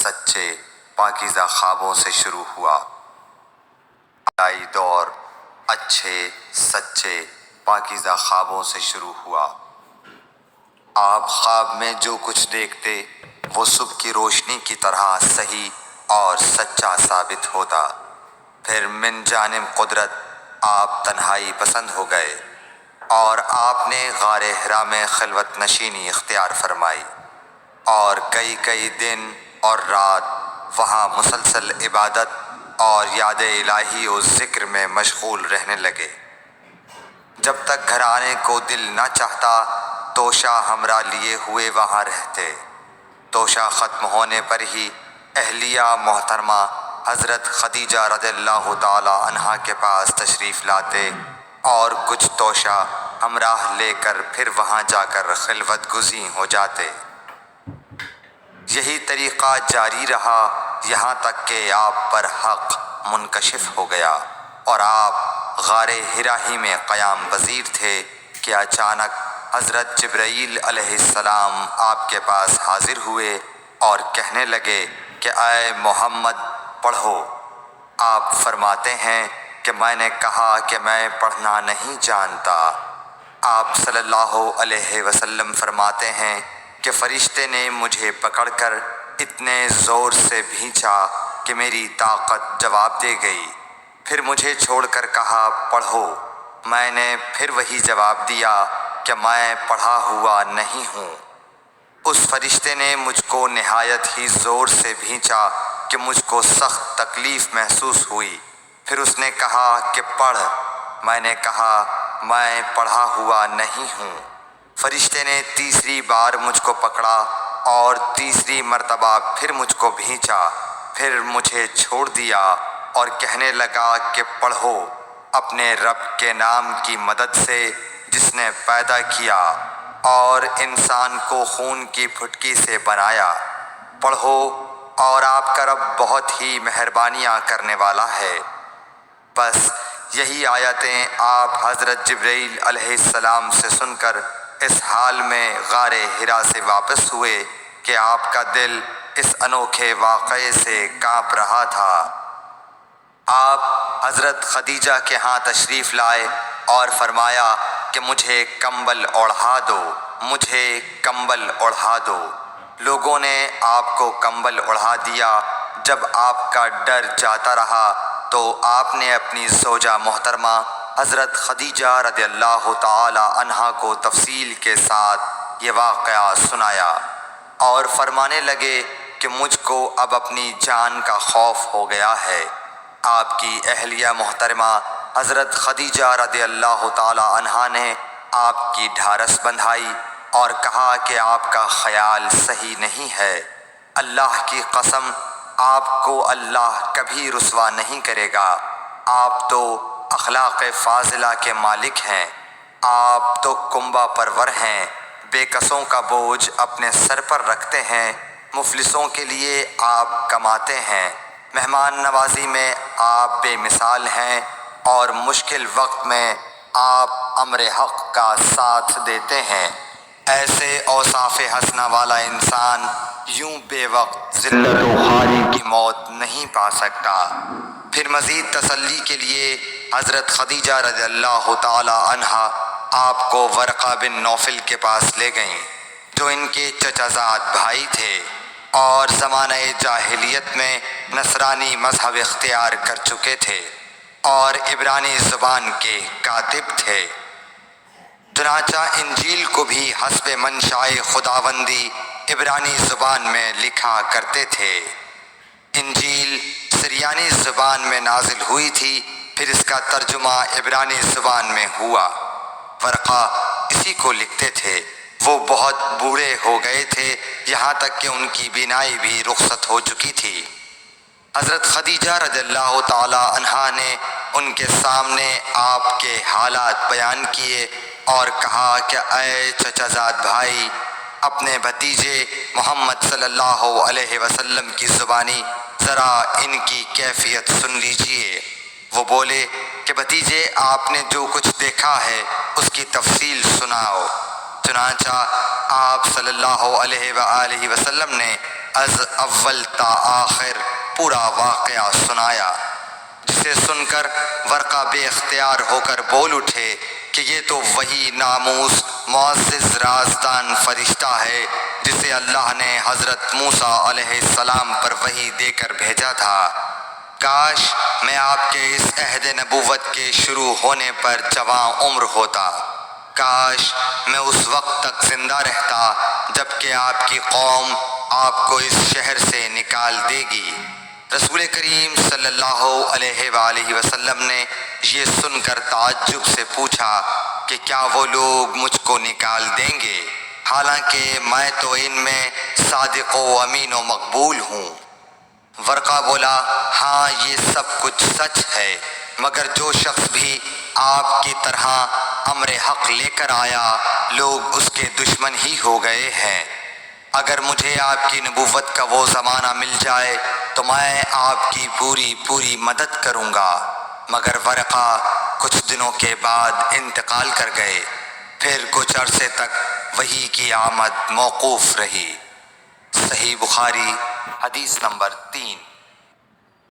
سچے پاکیزہ خوابوں سے شروع ہوا۔ ابتدائی دور اچھے سچے پاکیزہ خوابوں سے شروع ہوا۔ آپ خواب میں جو کچھ دیکھتے وہ صبح کی روشنی کی طرح صحیح اور سچا ثابت ہوتا۔ پھر من جانب قدرت آپ تنہائی پسند ہو گئے اور آپ نے غار حرا میں خلوت نشینی اختیار فرمائی اور کئی دن اور رات وہاں مسلسل عبادت اور یاد الہی و ذکر میں مشغول رہنے لگے۔ جب تک گھر آنے کو دل نہ چاہتا توشہ ہمراہ لیے ہوئے وہاں رہتے۔ توشہ ختم ہونے پر ہی اہلیہ محترمہ حضرت خدیجہ رضی اللہ تعالی عنہا کے پاس تشریف لاتے اور کچھ توشہ ہمراہ لے کر پھر وہاں جا کر خلوت گزین ہو جاتے۔ یہی طریقہ جاری رہا یہاں تک کہ آپ پر حق منکشف ہو گیا اور آپ غار حرا ہی میں قیام پذیر تھے کہ اچانک حضرت جبرائیل علیہ السلام آپ کے پاس حاضر ہوئے اور کہنے لگے کہ اے محمد پڑھو۔ آپ فرماتے ہیں کہ میں نے کہا کہ میں پڑھنا نہیں جانتا۔ آپ صلی اللہ علیہ وسلم فرماتے ہیں کہ فرشتے نے مجھے پکڑ کر اتنے زور سے بھینچا کہ میری طاقت جواب دے گئی۔ پھر مجھے چھوڑ کر کہا پڑھو۔ میں نے پھر وہی جواب دیا کہ میں پڑھا ہوا نہیں ہوں۔ اس فرشتے نے مجھ کو نہایت ہی زور سے بھینچا کہ مجھ کو سخت تکلیف محسوس ہوئی۔ پھر اس نے کہا کہ پڑھ۔ میں نے کہا میں پڑھا ہوا نہیں ہوں۔ فرشتے نے تیسری بار مجھ کو پکڑا اور تیسری مرتبہ پھر مجھ کو بھینچا۔ پھر مجھے چھوڑ دیا اور کہنے لگا کہ پڑھو اپنے رب کے نام کی مدد سے جس نے پیدا کیا اور انسان کو خون کی پھٹکی سے بنایا۔ پڑھو اور آپ کا رب بہت ہی مہربانیاں کرنے والا ہے۔ بس یہی آیتیں آپ حضرت جبرائیل علیہ السلام سے سن کر اس حال میں غار حرا سے واپس ہوئے کہ آپ کا دل اس انوکھے واقعے سے کانپ رہا تھا۔ آپ حضرت خدیجہ کے ہاں تشریف لائے اور فرمایا کہ مجھے کمبل اوڑھا دو، مجھے کمبل اوڑھا دو۔ لوگوں نے آپ کو کمبل اوڑھا دیا۔ جب آپ کا ڈر جاتا رہا تو آپ نے اپنی زوجہ محترمہ حضرت خدیجہ رضی اللہ تعالی عنہا کو تفصیل کے ساتھ یہ واقعہ سنایا اور فرمانے لگے کہ مجھ کو اب اپنی جان کا خوف ہو گیا ہے۔ آپ کی اہلیہ محترمہ حضرت خدیجہ رضی اللہ تعالی عنہا نے آپ کی ڈھارس بندھائی اور کہا کہ آپ کا خیال صحیح نہیں ہے۔ اللہ کی قسم آپ کو اللہ کبھی رسوا نہیں کرے گا۔ آپ تو اخلاق فاضلہ کے مالک ہیں۔ آپ تو کنبہ پرور ہیں، بے کسوں کا بوجھ اپنے سر پر رکھتے ہیں، مفلسوں کے لیے آپ کماتے ہیں، مہمان نوازی میں آپ بے مثال ہیں اور مشکل وقت میں آپ امر حق کا ساتھ دیتے ہیں۔ ایسے اوصاف حسنہ والا انسان یوں بے وقت ذلت و خواری کی موت نہیں پا سکتا۔ پھر مزید تسلی کے لیے حضرت خدیجہ رضی اللہ تعالی عنہا آپ کو ورقہ بن نوفل کے پاس لے گئیں جو ان کے چچا زاد بھائی تھے اور زمانہ جاہلیت میں نصرانی مذہب اختیار کر چکے تھے اور عبرانی زبان کے کاتب تھے۔ چنانچہ انجیل کو بھی حسب منشائے خداوندی عبرانی زبان میں لکھا کرتے تھے۔ انجیل سریانی زبان میں نازل ہوئی تھی، پھر اس کا ترجمہ عبرانی زبان میں ہوا۔ ورقہ اسی کو لکھتے تھے۔ وہ بہت بوڑھے ہو گئے تھے، یہاں تک کہ ان کی بینائی بھی رخصت ہو چکی تھی۔ حضرت خدیجہ رضی اللہ تعالی عنہا نے ان کے سامنے آپ کے حالات بیان کیے اور کہا کہ اے چچا زاد بھائی، اپنے بھتیجے محمد صلی اللہ علیہ وسلم کی زبانی ذرا ان کی کیفیت سن لیجئے۔ وہ بولے کہ بھتیجے آپ نے جو کچھ دیکھا ہے اس کی تفصیل سناؤ۔ چنانچہ آپ صلی اللہ علیہ وآلہ وسلم نے از اول تا آخر پورا واقعہ سنایا، جسے سن کر ورقہ بے اختیار ہو کر بول اٹھے کہ یہ تو وہی ناموس معزز رازدان فرشتہ ہے جسے اللہ نے حضرت موسیٰ علیہ السلام پر وحی دے کر بھیجا تھا۔ کاش میں آپ کے اس عہد نبوت کے شروع ہونے پر جوان عمر ہوتا، کاش میں اس وقت تک زندہ رہتا جب کہ آپ کی قوم آپ کو اس شہر سے نکال دے گی۔ رسول کریم صلی اللہ علیہ وآلہ وسلم نے یہ سن کر تعجب سے پوچھا کہ کیا وہ لوگ مجھ کو نکال دیں گے، حالانکہ میں تو ان میں صادق و امین و مقبول ہوں؟ ورقہ بولا، ہاں یہ سب کچھ سچ ہے، مگر جو شخص بھی آپ کی طرح امر حق لے کر آیا لوگ اس کے دشمن ہی ہو گئے ہیں۔ اگر مجھے آپ کی نبوت کا وہ زمانہ مل جائے تو میں آپ کی پوری مدد کروں گا، مگر ورقہ کچھ دنوں کے بعد انتقال کر گئے، پھر کچھ عرصے تک وحی کی آمد موقوف رہی۔ صحیح بخاری حدیث نمبر 3۔